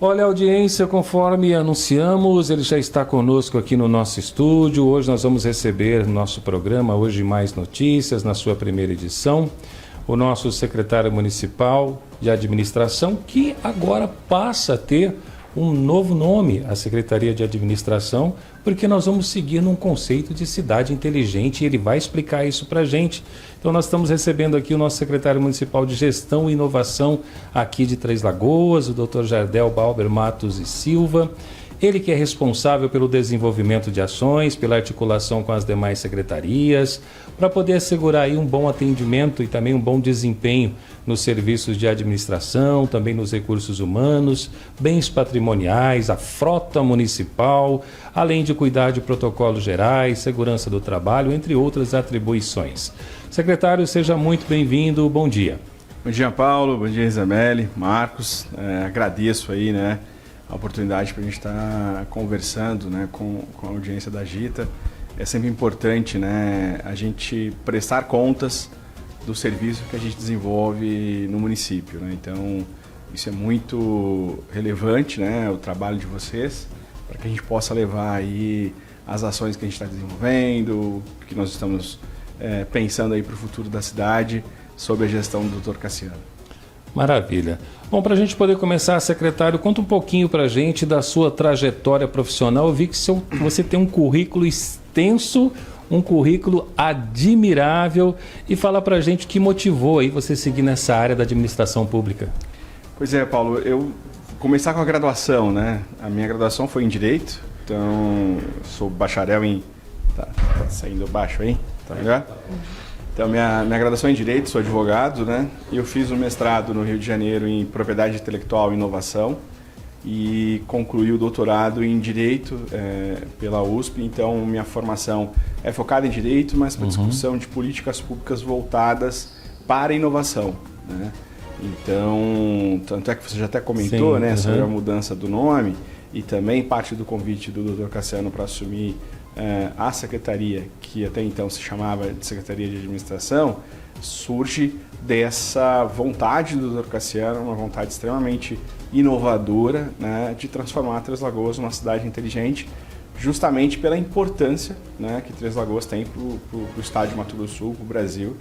Olha a audiência, conforme anunciamos, ele já está conosco aqui no nosso estúdio. Hoje nós vamos receber no nosso programa Hoje Mais Notícias, na sua primeira edição, o nosso secretário municipal de administração, que agora passa a ter um novo nome, a Secretaria de Administração, porque nós vamos seguir num conceito de cidade inteligente e ele vai explicar isso para a gente. Então nós estamos recebendo aqui o nosso secretário municipal de Gestão e Inovação aqui de Três Lagoas, o Dr. Jardel Balber Matos e Silva. Ele que é responsável pelo desenvolvimento de ações, pela articulação com as demais secretarias, para poder assegurar aí um bom atendimento e também um bom desempenho nos serviços de administração, também nos recursos humanos, bens patrimoniais, a frota municipal, além de cuidar de protocolos gerais, segurança do trabalho, entre outras atribuições. Secretário, seja muito bem-vindo, bom dia. Bom dia, Paulo, bom dia, Isabelle, Marcos, agradeço aí, a oportunidade para a gente estar conversando, com a audiência da Gita. É sempre importante, a gente prestar contas do serviço que a gente desenvolve no município, Então, isso é muito relevante, o trabalho de vocês, para que a gente possa levar aí as ações que a gente está desenvolvendo, que nós estamos pensando aí para o futuro da cidade, sob a gestão do Dr. Cassiano. Maravilha. Bom, para a gente poder começar, secretário, conta um pouquinho para a gente da sua trajetória profissional. Eu vi que você tem um currículo extenso, um currículo admirável, e fala para a gente o que motivou aí você seguir nessa área da administração pública. Pois é, Paulo, eu vou começar com a graduação, A minha graduação foi em Direito, então sou bacharel em... Tá saindo baixo aí? Tá melhor? Então, minha graduação é em Direito, sou advogado, E eu fiz um mestrado no Rio de Janeiro em Propriedade Intelectual e Inovação e concluí o doutorado em Direito pela USP. Então, minha formação é focada em Direito, mas para discussão de políticas públicas voltadas para a inovação, Então, tanto é que você já até comentou, sobre a mudança do nome e também parte do convite do Dr. Cassiano para assumir a secretaria, que até então se chamava de Secretaria de Administração, surge dessa vontade do Dr. Cassiano, uma vontade extremamente inovadora, de transformar Três Lagoas numa cidade inteligente, justamente pela importância que Três Lagoas tem para o estado de Mato Grosso do Sul, para o Brasil,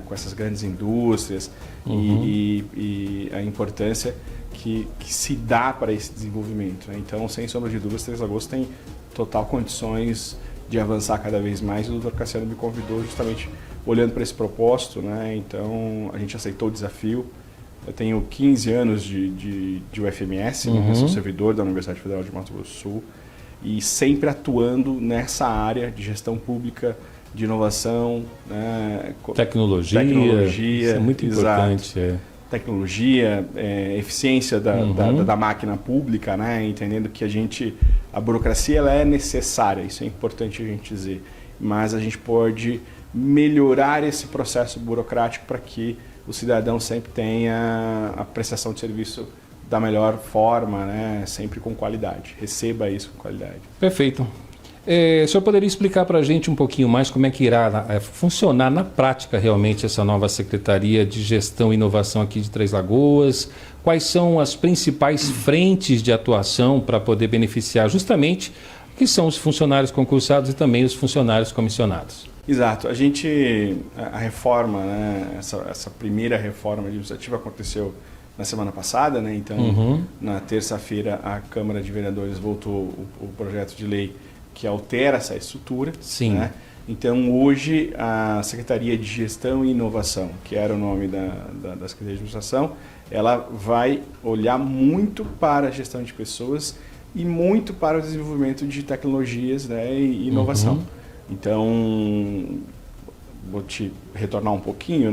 com essas grandes indústrias e a importância que se dá para esse desenvolvimento. Então, sem sombra de dúvidas, Três Lagoas tem total condições de avançar cada vez mais. O Dr. Cassiano me convidou justamente olhando para esse propósito, Então, a gente aceitou o desafio. Eu tenho 15 anos de UFMS, sou servidor da Universidade Federal de Mato Grosso do Sul e sempre atuando nessa área de gestão pública, de inovação, Tecnologia, isso é muito importante. Tecnologia, eficiência da máquina pública, entendendo que a burocracia ela é necessária, isso é importante a gente dizer, mas a gente pode melhorar esse processo burocrático para que o cidadão sempre tenha a prestação de serviço da melhor forma, sempre com qualidade, receba isso com qualidade. Perfeito. O senhor poderia explicar para a gente um pouquinho mais como é que irá funcionar na prática realmente essa nova Secretaria de Gestão e Inovação aqui de Três Lagoas? Quais são as principais frentes de atuação para poder beneficiar justamente que são os funcionários concursados e também os funcionários comissionados? Exato. A reforma, essa primeira reforma administrativa aconteceu na semana passada, Então, na terça-feira, a Câmara de Vereadores votou o projeto de lei que altera essa estrutura. Sim. Então, hoje, a Secretaria de Gestão e Inovação, que era o nome da Secretaria de Administração, ela vai olhar muito para a gestão de pessoas e muito para o desenvolvimento de tecnologias e inovação. Então, vou te retornar um pouquinho,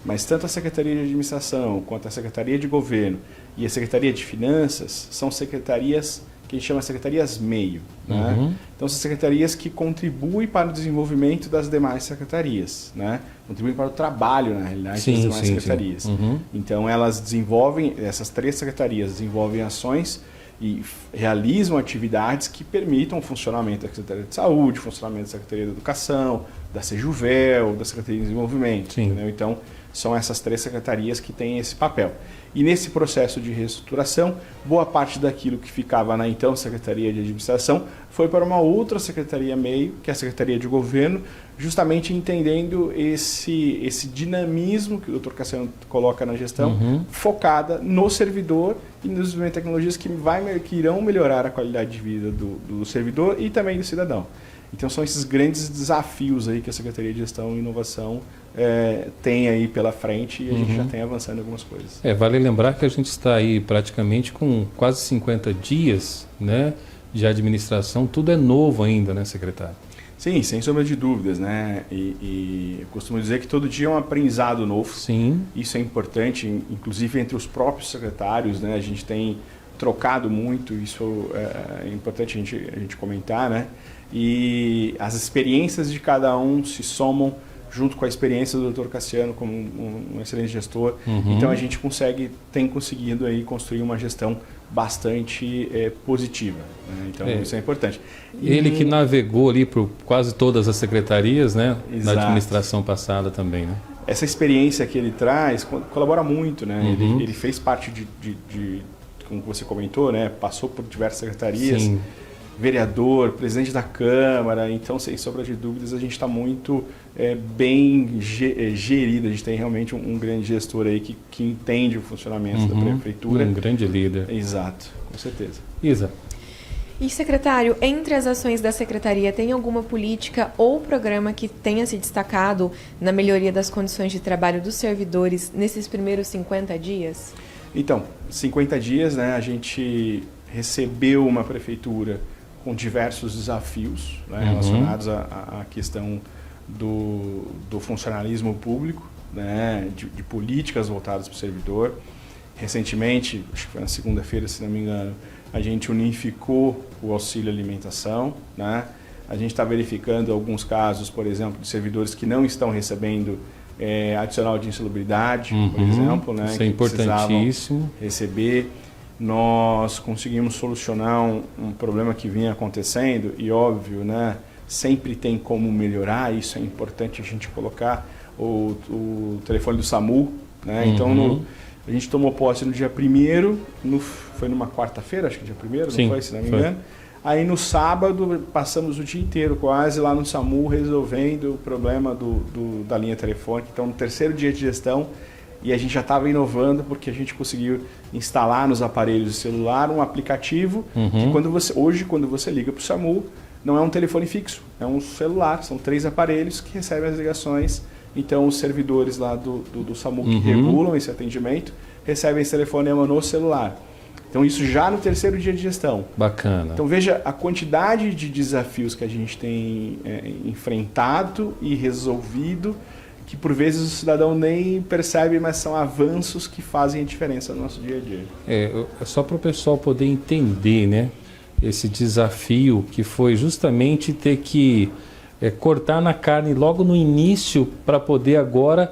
mas tanto a Secretaria de Administração quanto a Secretaria de Governo e a Secretaria de Finanças são secretarias que a gente chama de secretarias meio. Então, são secretarias que contribuem para o desenvolvimento das demais secretarias, contribuem para o trabalho, na realidade, das demais secretarias. Então, essas três secretarias desenvolvem ações e realizam atividades que permitam o funcionamento da Secretaria de Saúde, o funcionamento da Secretaria de Educação, da Sejuvel, da Secretaria de Desenvolvimento. Então, são essas três secretarias que têm esse papel. E nesse processo de reestruturação, boa parte daquilo que ficava na então Secretaria de Administração foi para uma outra Secretaria Meio, que é a Secretaria de Governo, justamente entendendo esse dinamismo que o Dr. Cassiano coloca na gestão, focada no servidor e no desenvolvimento de tecnologias que irão melhorar a qualidade de vida do servidor e também do cidadão. Então são esses grandes desafios aí que a Secretaria de Gestão e Inovação tem aí pela frente e a gente já tem avançando em algumas coisas. Vale lembrar que a gente está aí praticamente com quase 50 dias, né, de administração, tudo é novo ainda, né, secretário? Sim, sem sombra de dúvidas, né? E eu costumo dizer que todo dia é um aprendizado novo. Sim. Isso é importante, inclusive entre os próprios secretários, né? A gente tem trocado muito, isso é importante a gente comentar, né? E as experiências de cada um se somam junto com a experiência do Dr. Cassiano como um excelente gestor. Então a gente tem conseguido aí construir uma gestão bastante positiva, né? Então isso é importante. Ele que navegou ali por quase todas as secretarias, né? Exato. Na administração passada também, né? Essa experiência que ele traz colabora muito, né? Ele fez parte como você comentou, né? Passou por diversas secretarias. Sim. Vereador, presidente da Câmara, então, sem sombra de dúvidas, a gente está muito bem gerido, a gente tem realmente um grande gestor aí que entende o funcionamento da Prefeitura. Um grande líder. Exato, com certeza. Isa. E, secretário, entre as ações da Secretaria, tem alguma política ou programa que tenha se destacado na melhoria das condições de trabalho dos servidores nesses primeiros 50 dias? Então, 50 dias, né, a gente recebeu uma prefeitura com diversos desafios, né, relacionados à questão do funcionalismo público, né, de políticas voltadas para o servidor. Recentemente, acho que foi na segunda-feira, se não me engano, a gente unificou o auxílio alimentação, né? A gente está verificando alguns casos, por exemplo, de servidores que não estão recebendo adicional de insalubridade, por exemplo, né, isso é importantíssimo. Receber. Nós conseguimos solucionar um problema que vinha acontecendo e, óbvio, né, sempre tem como melhorar, isso é importante a gente colocar, o telefone do SAMU, né? Então, a gente tomou posse no dia 1º, foi numa quarta-feira, acho que dia 1º, Sim, não foi, se não me engano. Aí no sábado passamos o dia inteiro quase lá no SAMU resolvendo o problema da linha telefônica. Então, no terceiro dia de gestão, e a gente já estava inovando porque a gente conseguiu instalar nos aparelhos de celular um aplicativo que hoje, quando você liga para o SAMU, não é um telefone fixo, é um celular, são 3 aparelhos que recebem as ligações. Então, os servidores lá do SAMU que regulam esse atendimento recebem esse telefonema no celular. Então, isso já no terceiro dia de gestão. Bacana. Então, veja a quantidade de desafios que a gente tem enfrentado e resolvido, que por vezes o cidadão nem percebe, mas são avanços que fazem a diferença no nosso dia a dia. É só para o pessoal poder entender, né, esse desafio que foi justamente ter que cortar na carne logo no início para poder agora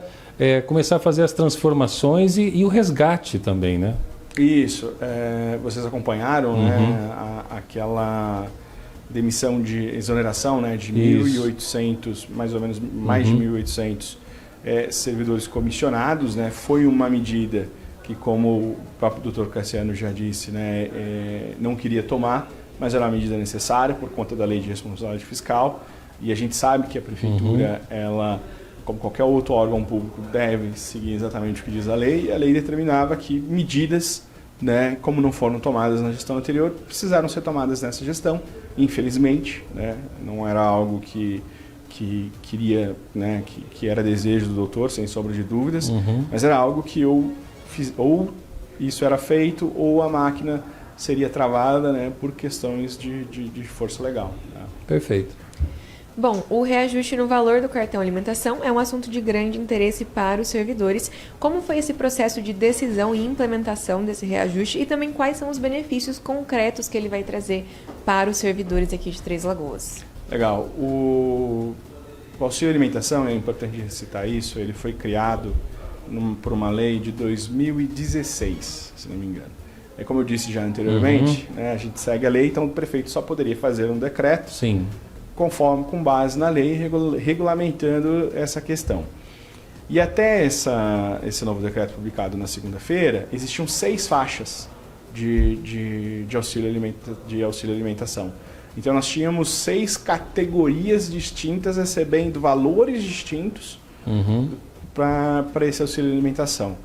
começar a fazer as transformações e o resgate também, né? Isso. Vocês acompanharam, né, aquela demissão de exoneração, né, de 1.800, mais ou menos mais de 1.800 servidores comissionados, né? Foi uma medida que, como o próprio Dr. Cassiano já disse, né, não queria tomar, mas era uma medida necessária por conta da lei de responsabilidade fiscal. E a gente sabe que a prefeitura, ela, como qualquer outro órgão público, deve seguir exatamente o que diz a lei. E a lei determinava que medidas, né, como não foram tomadas na gestão anterior, precisaram ser tomadas nessa gestão. Infelizmente, né, não era algo que queria, né, que era desejo do doutor, sem sombra de dúvidas, mas era algo que eu fiz, ou isso era feito, ou a máquina seria travada, né, por questões de força legal. Né? Perfeito. Bom, o reajuste no valor do cartão alimentação é um assunto de grande interesse para os servidores. Como foi esse processo de decisão e implementação desse reajuste e também quais são os benefícios concretos que ele vai trazer para os servidores aqui de Três Lagoas? Legal. O auxílio alimentação, é importante citar isso, ele foi criado por uma lei de 2016, se não me engano. Como eu disse já anteriormente, né, a gente segue a lei, então o prefeito só poderia fazer um decreto. Sim. Com base na lei, regulamentando essa questão. E até esse novo decreto publicado na segunda-feira, existiam 6 faixas de auxílio alimentação. Então nós tínhamos 6 categorias distintas recebendo valores distintos para esse auxílio alimentação.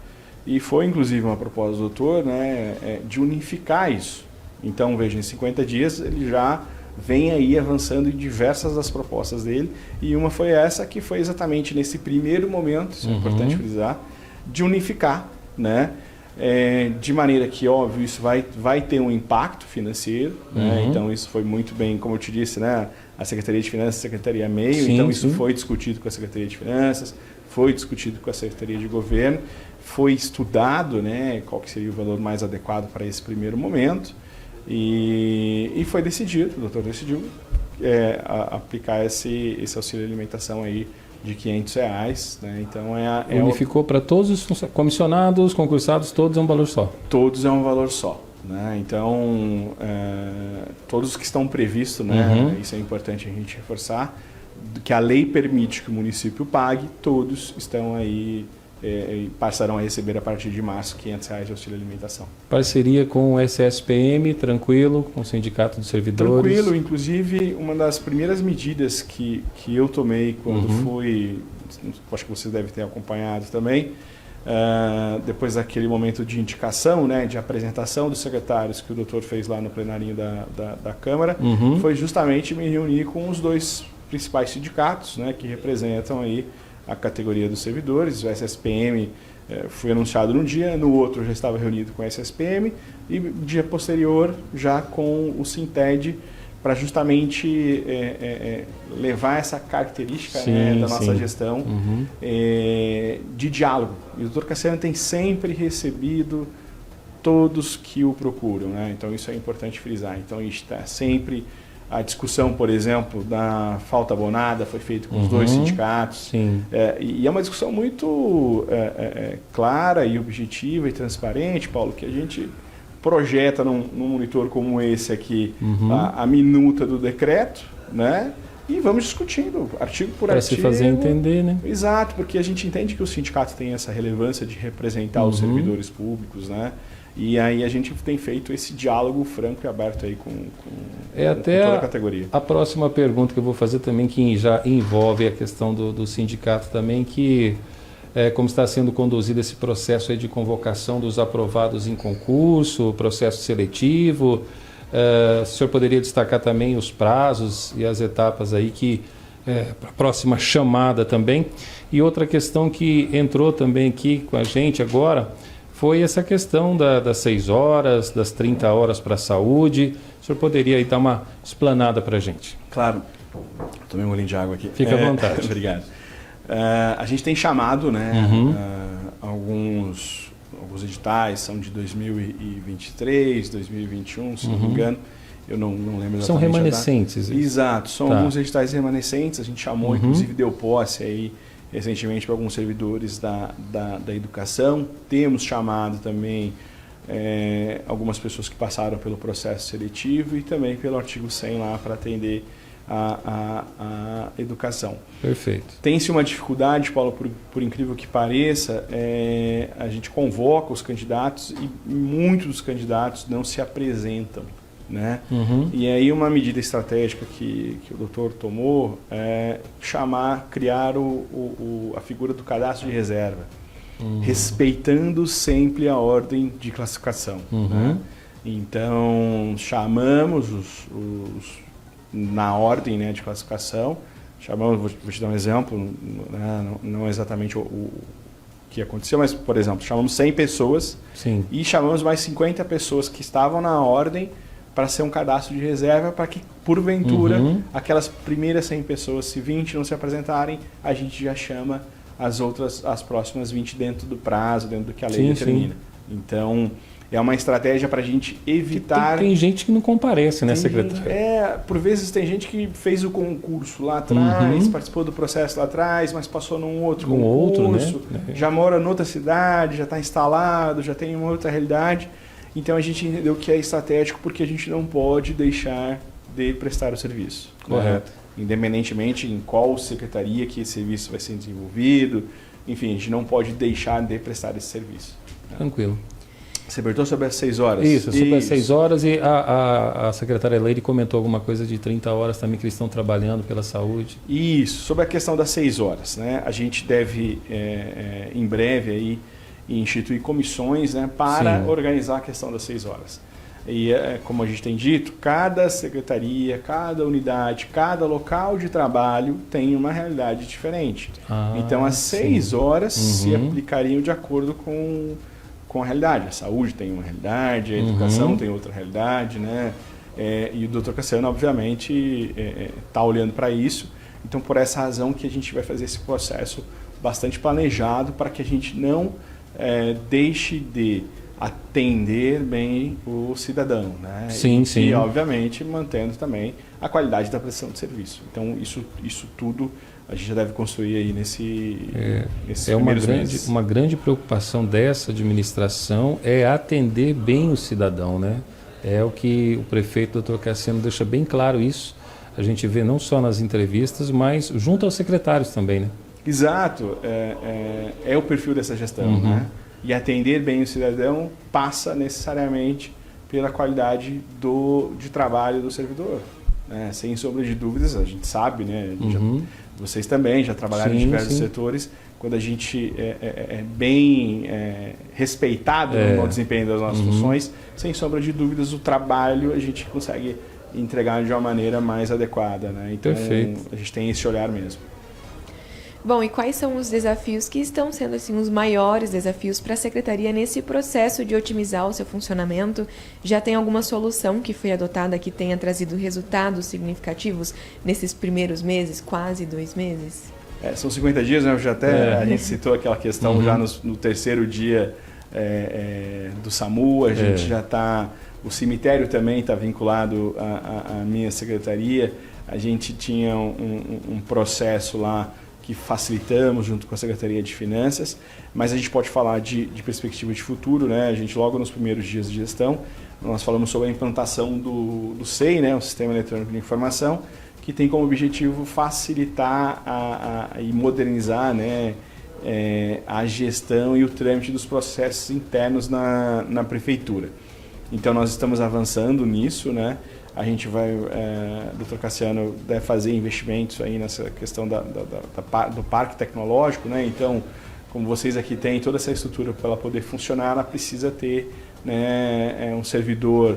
E foi inclusive uma proposta do doutor, né, de unificar isso. Então veja, em 50 dias ele já vem aí avançando em diversas das propostas dele, e uma foi essa, que foi exatamente nesse primeiro momento, isso é importante frisar, de unificar, né? De maneira que, óbvio, isso vai ter um impacto financeiro, né? Então isso foi muito bem, como eu te disse, né? A Secretaria de Finanças, a Secretaria Meio, então isso foi discutido com a Secretaria de Finanças, foi discutido com a Secretaria de Governo, foi estudado, né, qual que seria o valor mais adequado para esse primeiro momento, e foi decidido, o doutor decidiu aplicar esse auxílio alimentação aí de R$500, né? Então unificou para todos os comissionados, concursados, todos é um valor só. Todos é um valor só, né? Então todos os que estão previstos, né? Isso é importante a gente reforçar, que a lei permite que o município pague, todos estão aí passarão a receber a partir de março R$500 de auxílio alimentação. Parceria com o SSPM, tranquilo, com o Sindicato dos Servidores? Tranquilo, inclusive uma das primeiras medidas que eu tomei quando fui, acho que vocês devem ter acompanhado também, depois daquele momento de indicação, né, de apresentação dos secretários que o doutor fez lá no plenarinho da Câmara, foi justamente me reunir com os 2 principais sindicatos, né, que representam aí a categoria dos servidores. O SSPM foi anunciado num dia, no outro já estava reunido com o SSPM, e dia posterior já com o Sinted, para justamente levar essa característica da nossa gestão de diálogo. E o Dr. Cassiano tem sempre recebido todos que o procuram, né? Então isso é importante frisar. Então a gente está sempre... A discussão, por exemplo, da falta abonada foi feita com os 2 sindicatos. E é uma discussão muito clara e objetiva e transparente, Paulo, que a gente projeta num monitor como esse aqui a minuta do decreto, né? E vamos discutindo artigo por artigo. Para se fazer entender, né? Exato, porque a gente entende que o sindicato tem essa relevância de representar os servidores públicos, né? E aí a gente tem feito esse diálogo franco e aberto aí com toda a categoria. A próxima pergunta que eu vou fazer também, que já envolve a questão do sindicato também, que como está sendo conduzido esse processo aí de convocação dos aprovados em concurso, processo seletivo. O senhor poderia destacar também os prazos e as etapas aí que para a próxima chamada também. E outra questão que entrou também aqui com a gente agora foi essa questão das 6 horas, das 30 horas para a saúde. O senhor poderia aí dar uma explanada para a gente? Claro. Tomei um golinho de água aqui. Fica à vontade. Obrigado. A gente tem chamado, né, alguns editais, são de 2023, 2021, se não me engano. Eu não lembro exatamente. São remanescentes. Exato, são alguns editais remanescentes. A gente chamou, inclusive deu posse aí recentemente para alguns servidores da educação. Temos chamado também algumas pessoas que passaram pelo processo seletivo e também pelo artigo 100 lá para atender a educação. Perfeito. Tem-se uma dificuldade, Paulo, por incrível que pareça, a gente convoca os candidatos e muitos dos candidatos não se apresentam, né? E aí uma medida estratégica que o doutor tomou é criar a figura do cadastro de reserva, respeitando sempre a ordem de classificação, né? Então chamamos na ordem, né, de classificação, vou te dar um exemplo, né, não exatamente o que aconteceu, mas, por exemplo, chamamos 100 pessoas. Sim. E chamamos mais 50 pessoas que estavam na ordem para ser um cadastro de reserva, para que, porventura, aquelas primeiras 100 pessoas, se 20 não se apresentarem, a gente já chama as próximas 20 dentro do prazo, dentro do que a lei determina. Então, é uma estratégia para a gente evitar... Tem gente que não comparece, né, secretário? Por vezes tem gente que fez o concurso lá atrás, participou do processo lá atrás, mas passou num outro concurso, né? Já mora noutra cidade, já está instalado, já tem uma outra realidade. Então a gente entendeu que é estratégico porque a gente não pode deixar de prestar o serviço. Correto. Né? Independentemente em qual secretaria que esse serviço vai ser desenvolvido, enfim, a gente não pode deixar de prestar esse serviço. Tranquilo. Você perguntou sobre as 6 horas? Isso, sobre as 6 horas, e a secretária Leire comentou alguma coisa de 30 horas também, que eles estão trabalhando pela saúde. Isso, sobre a questão das 6 horas, né? A gente deve, em breve, aí, instituir comissões, né, para organizar a questão das 6 horas. E, como a gente tem dito, cada secretaria, cada unidade, cada local de trabalho tem uma realidade diferente. Então, as 6 horas se aplicariam de acordo com a realidade. A saúde tem uma realidade, a educação tem outra realidade, né? E o Dr. Cassiano, obviamente, está olhando para isso. Então, por essa razão que a gente vai fazer esse processo bastante planejado para que a gente não deixe de atender bem o cidadão, né? E, obviamente, mantendo também a qualidade da prestação de serviço. Então, isso tudo a gente já deve construir aí nesses primeiros meses. Uma grande preocupação dessa administração é atender bem o cidadão, né? É o que o prefeito, Dr. Cassiano, deixa bem claro isso. A gente vê não só nas entrevistas, mas junto aos secretários também, né? Exato. É o perfil dessa gestão, né? E atender bem o cidadão passa necessariamente pela qualidade de trabalho do servidor. Né? Sem sombra de dúvidas, a gente sabe, né? Vocês também já trabalharam em diversos setores. Quando a gente é bem respeitado no desempenho das nossas funções, sem sombra de dúvidas, o trabalho a gente consegue entregar de uma maneira mais adequada. Né? Então, a gente tem esse olhar mesmo. Bom, e quais são os desafios que estão sendo assim, os maiores desafios para a Secretaria nesse processo de otimizar o seu funcionamento? Já tem alguma solução que foi adotada que tenha trazido resultados significativos nesses primeiros meses, quase 2 meses? São 50 dias, né? A gente citou aquela questão já no terceiro dia do SAMU, a gente já está... O cemitério também está vinculado à minha secretaria. A gente tinha um processo lá que facilitamos junto com a Secretaria de Finanças, mas a gente pode falar de perspectiva de futuro, né? A gente logo nos primeiros dias de gestão, nós falamos sobre a implantação do SEI, né? O Sistema Eletrônico de Informação, que tem como objetivo facilitar e modernizar, né? A gestão e o trâmite dos processos internos na Prefeitura. Então nós estamos avançando nisso, né? A gente vai, Dr. Cassiano deve fazer investimentos aí nessa questão do parque tecnológico, né? Então, como vocês aqui têm toda essa estrutura para ela poder funcionar, ela precisa ter, né, um servidor,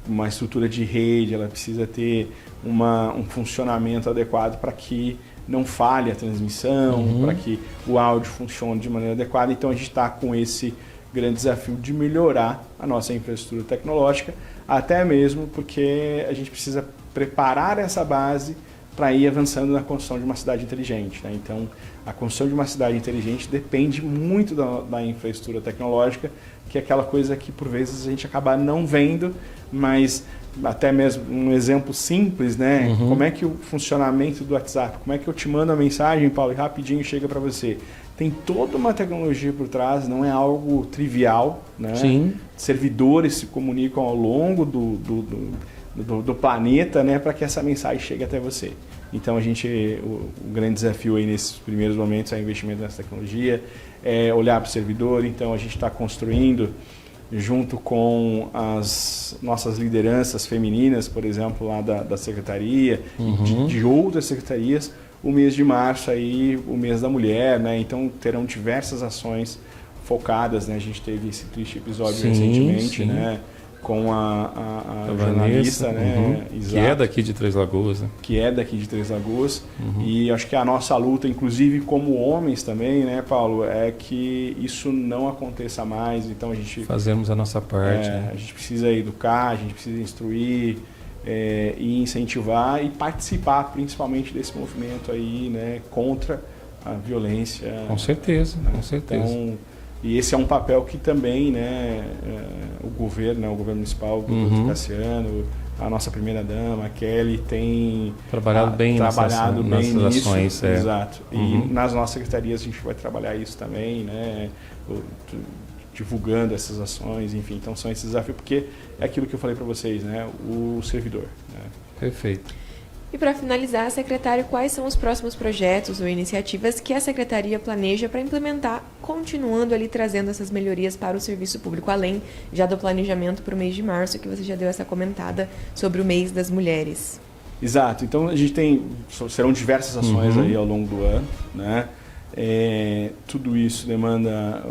uma estrutura de rede, ela precisa ter um funcionamento adequado para que não falhe a transmissão, para que o áudio funcione de maneira adequada. Então, a gente está com esse grande desafio de melhorar a nossa infraestrutura tecnológica, até mesmo porque a gente precisa preparar essa base para ir avançando na construção de uma cidade inteligente. Né? Então, a construção de uma cidade inteligente depende muito da infraestrutura tecnológica, que é aquela coisa que, por vezes, a gente acaba não vendo, mas até mesmo um exemplo simples, né? Como é que o funcionamento do WhatsApp, como é que eu te mando a mensagem, Paulo, e rapidinho chega para você? Tem toda uma tecnologia por trás, não é algo trivial, né? Sim. Servidores se comunicam ao longo do planeta, né, para que essa mensagem chegue até você. Então, o grande desafio aí nesses primeiros momentos é o investimento nessa tecnologia, é olhar para o servidor. Então, a gente está construindo, junto com as nossas lideranças femininas, por exemplo, lá da Secretaria, de outras secretarias, o mês de março, aí, o mês da mulher, né? Então terão diversas ações focadas, né? A gente teve esse triste episódio recentemente, né? Com a jornalista, Vanessa, né? Que é daqui de Três Lagoas, né? Que é daqui de Três Lagoas. E acho que a nossa luta, inclusive como homens também, né, Paulo, é que isso não aconteça mais. Então a gente... Fazemos a nossa parte. A gente precisa educar, a gente precisa instruir, e incentivar e participar principalmente desse movimento aí, né, contra a violência. Com certeza, né? Com certeza. Então, e esse é um papel que também, né, o governo municipal, o Dr. Cassiano, a nossa primeira-dama, a Kelly, tem trabalhado bem nessas ações. Exato. E nas nossas secretarias a gente vai trabalhar isso também, né, divulgando essas ações, enfim. Então são esses desafios, porque é aquilo que eu falei para vocês, né, o servidor. Né? Perfeito. E para finalizar, secretário, quais são os próximos projetos ou iniciativas que a Secretaria planeja para implementar, continuando ali trazendo essas melhorias para o serviço público, além já do planejamento para o mês de março, que você já deu essa comentada sobre o mês das mulheres? Exato. Então, a gente serão diversas ações aí ao longo do ano, né? Tudo isso demanda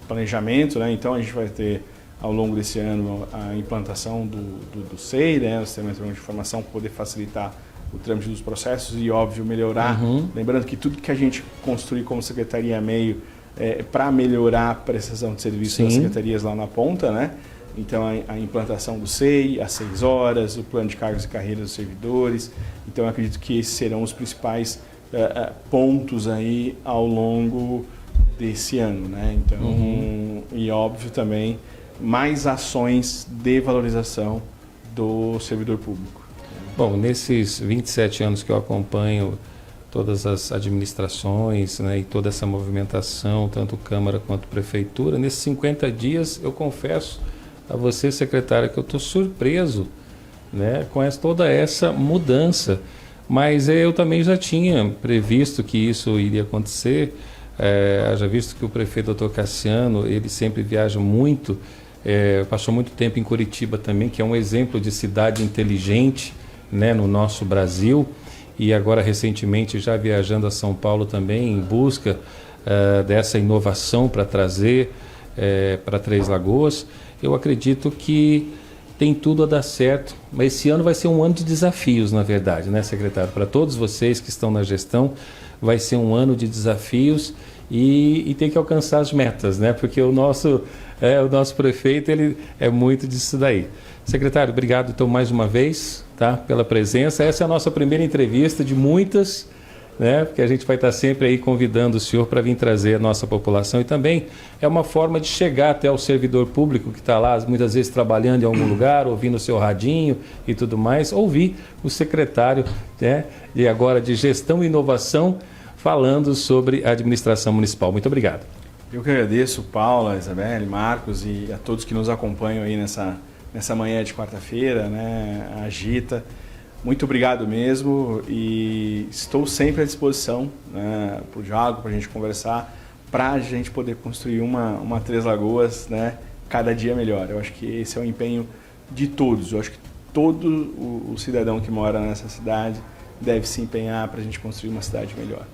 planejamento, né? Então, a gente vai ter ao longo desse ano a implantação do SEI, né? O Sistema Eletrônico de Informação, para poder facilitar o trâmite dos processos e, óbvio, melhorar. Lembrando que tudo que a gente construir como Secretaria Meio para melhorar a prestação de serviço das secretarias lá na ponta, né? Então, a implantação do SEI, as 6 horas, o plano de cargos e carreiras dos servidores. Então, eu acredito que esses serão os principais pontos aí ao longo desse ano, né? Então, e óbvio também, mais ações de valorização do servidor público. Bom, nesses 27 anos que eu acompanho todas as administrações, né, e toda essa movimentação, tanto Câmara quanto Prefeitura, nesses 50 dias, eu confesso a você, secretária, que eu estou surpreso, né, com toda essa mudança. Mas eu também já tinha previsto que isso iria acontecer, já visto que o prefeito Dr. Cassiano, ele sempre viaja muito, passou muito tempo em Curitiba também, que é um exemplo de cidade inteligente, né, no nosso Brasil, e agora recentemente já viajando a São Paulo também em busca dessa inovação para trazer para Três Lagoas. Eu acredito que tem tudo a dar certo, mas esse ano vai ser um ano de desafios, na verdade, né, secretário? Para todos vocês que estão na gestão, vai ser um ano de desafios e tem que alcançar as metas, né? Porque o nosso prefeito, ele é muito disso daí. Secretário, obrigado então mais uma vez, tá, pela presença. Essa é a nossa primeira entrevista de muitas, né? Porque a gente vai estar sempre aí convidando o senhor para vir trazer a nossa população, e também é uma forma de chegar até o servidor público que está lá muitas vezes trabalhando em algum lugar, ouvindo o seu radinho e tudo mais, ouvir o secretário, né, e agora de Gestão e Inovação falando sobre a administração municipal. Muito obrigado. Eu que agradeço, Paula, Isabelle, Marcos e a todos que nos acompanham aí nessa manhã de quarta-feira, né, agita. Muito obrigado mesmo, e estou sempre à disposição, né, para o diálogo, para a gente conversar, para a gente poder construir uma Três Lagoas, né, cada dia melhor. Eu acho que esse é o empenho de todos. Eu acho que todo o cidadão que mora nessa cidade deve se empenhar para a gente construir uma cidade melhor.